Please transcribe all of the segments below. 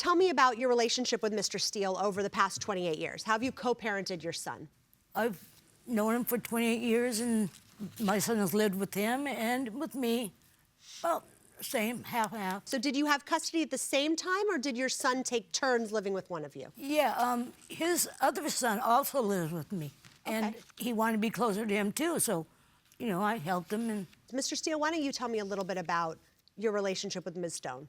Tell me about your relationship with Mr. Steele over the past 28 years. How have you co-parented your son? I've known him for 28 years, and my son has lived with him and with me. Well, same, half-half. So did you have custody at the same time, or did your son take turns living with one of you? Yeah, his other son also lives with me, and he wanted to be closer to him too, so, you know, I helped him. And Mr. Steele, why don't you tell me a little bit about your relationship with Ms. Stone?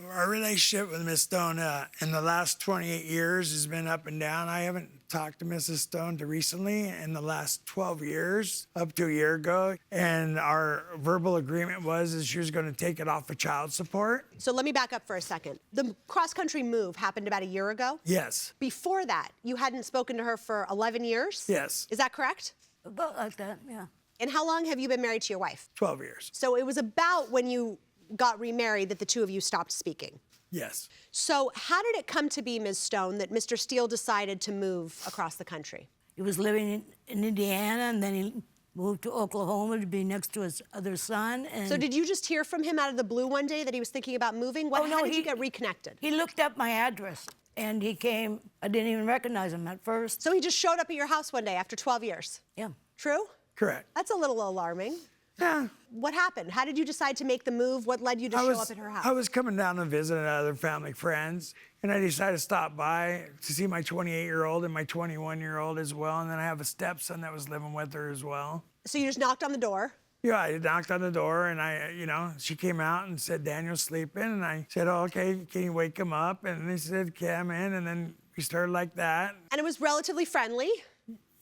Our relationship with Ms. Stone in the last 28 years has been up and down. I haven't talked to Mrs. Stone recently in the last 12 years, up to a year ago. And our verbal agreement was that she was going to take it off of child support. So let me back up for a second. The cross-country move happened about a year ago? Yes. Before that, you hadn't spoken to her for 11 years? Yes. Is that correct? about like that, yeah. And how long have you been married to your wife? 12 years. So it was about when you got remarried that the two of you stopped speaking? Yes. So how did it come to be, Ms. Stone, that Mr. Steele decided to move across the country? He was living in Indiana, and then he moved to Oklahoma to be next to his other son. And So did you just hear from him out of the blue one day that he was thinking about moving? How did you get reconnected? He looked up my address, and he came. I didn't even recognize him at first. So he just showed up at your house one day after 12 years? Yeah. True? Correct. That's a little alarming. Yeah. What happened? How did you decide to make the move? What led you to show up at her house? I was coming down to visit other family friends, and I decided to stop by to see my 28-year-old and my 21-year-old as well, and then I have a stepson that was living with her as well. So you just knocked on the door? Yeah, I knocked on the door, and she came out and said, "Daniel's sleeping," and I said, "Oh, okay, can you wake him up?" And they said, "Come in," and then we started like that. And it was relatively friendly?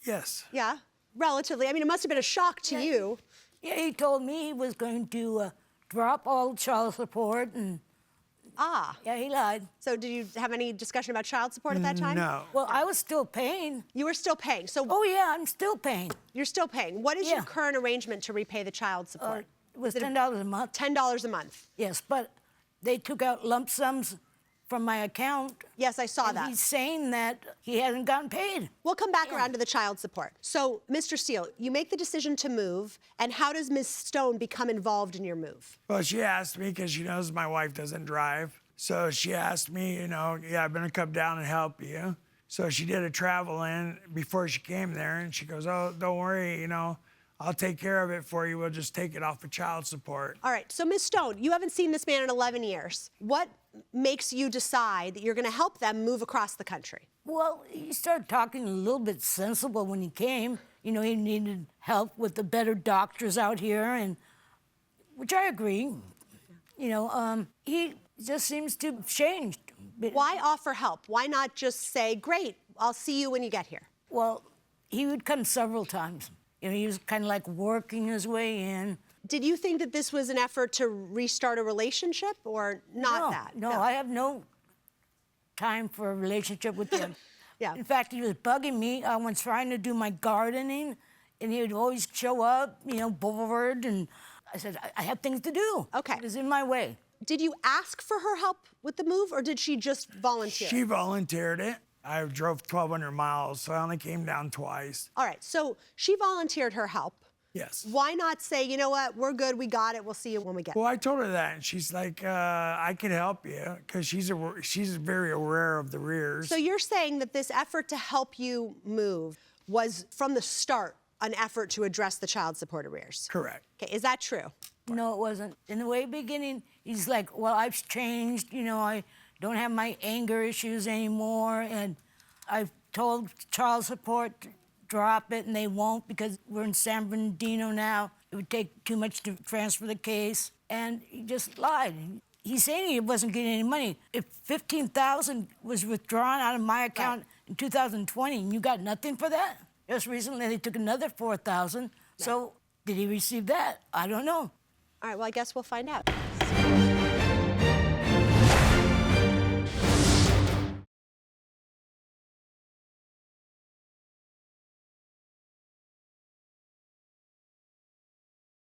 Yes. Yeah, relatively. I mean, it must have been a shock to you. Yeah, he told me he was going to drop all child support, and yeah, he lied. So did you have any discussion about child support at that time? No. Well, I was still paying. You were still paying. So Oh yeah, I'm still paying. you're still paying. What is your Yeah. current arrangement to repay the child support? It was $10 a month. $10 a month. Yes, but they took out lump sums from my account. Yes, I saw and that. He's saying that he hasn't gotten paid. We'll come back around to the child support. So, Mr. Steele, you make the decision to move, and how does Ms. Stone become involved in your move? Well, she asked me, because she knows my wife doesn't drive, so she asked me, yeah, I'm gonna come down and help you. So she did a travel in before she came there, and she goes, "Oh, don't worry, I'll take care of it for you. We'll just take it off of child support." All right, so Ms. Stone, you haven't seen this man in 11 years. What makes you decide that you're gonna help them move across the country? Well, he started talking a little bit sensible when he came. He needed help with the better doctors out here, and which I agree. He just seems to have changed. Why offer help? Why not just say, "Great, I'll see you when you get here"? Well, he would come several times. He was kind of like working his way in. Did you think that this was an effort to restart a relationship, or not? No, I have no time for a relationship with him. Yeah. In fact, he was bugging me. I was trying to do my gardening, and he would always show up, bored, and I said, I have things to do. Okay. It was in my way. Did you ask for her help with the move, or did she just volunteer? She volunteered it. I drove 1,200 miles, so I only came down twice. All right, so she volunteered her help. Yes. Why not say, "You know what, we're good, we got it, we'll see you when we get Well, I told her that, and she's like, "I can help you," because she's very aware of the rears. So you're saying that this effort to help you move was, from the start, an effort to address the child support arrears? Correct. Okay, is that true? No, it wasn't. In the way beginning, he's like, well, I've changed. I don't have my anger issues anymore, and I've told child support to drop it, and they won't because we're in San Bernardino now. It would take too much to transfer the case, and he just lied. He's saying he wasn't getting any money. If $15,000 was withdrawn out of my account in 2020, and you got nothing for that? Just recently, they took another $4,000. So did he receive that? I don't know. All right, well, I guess we'll find out.